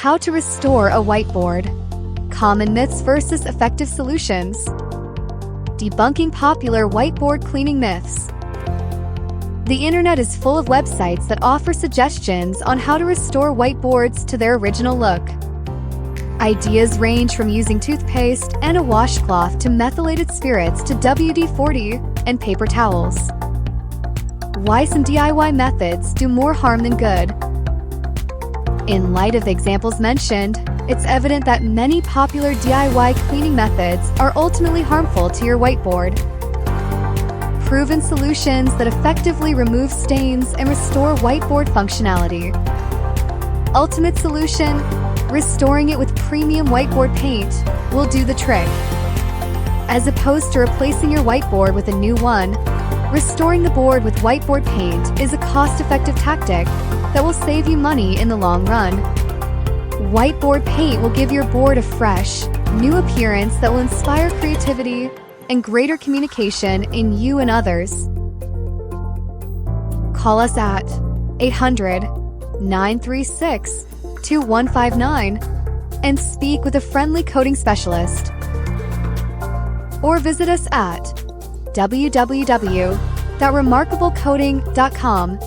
How to restore a whiteboard. Common myths versus effective solutions. Debunking popular whiteboard cleaning myths. The internet is full of websites that offer suggestions on how to restore whiteboards to their original look. Ideas range from using toothpaste and a washcloth to methylated spirits to WD-40 and paper towels. Why some DIY methods do more harm than good? In light of the examples mentioned, it's evident that many popular DIY cleaning methods are ultimately harmful to your whiteboard. Proven solutions that effectively remove stains and restore whiteboard functionality. Ultimate solution: restoring it with premium whiteboard paint will do the trick. As opposed to replacing your whiteboard with a new one, restoring the board with whiteboard paint is a cost-effective tactic that will save you money in the long run. Whiteboard paint will give your board a fresh, new appearance that will inspire creativity and greater communication in you and others. Call us at 800-936-2159 and speak with a friendly coding specialist. Or visit us at www.remarkablecoding.com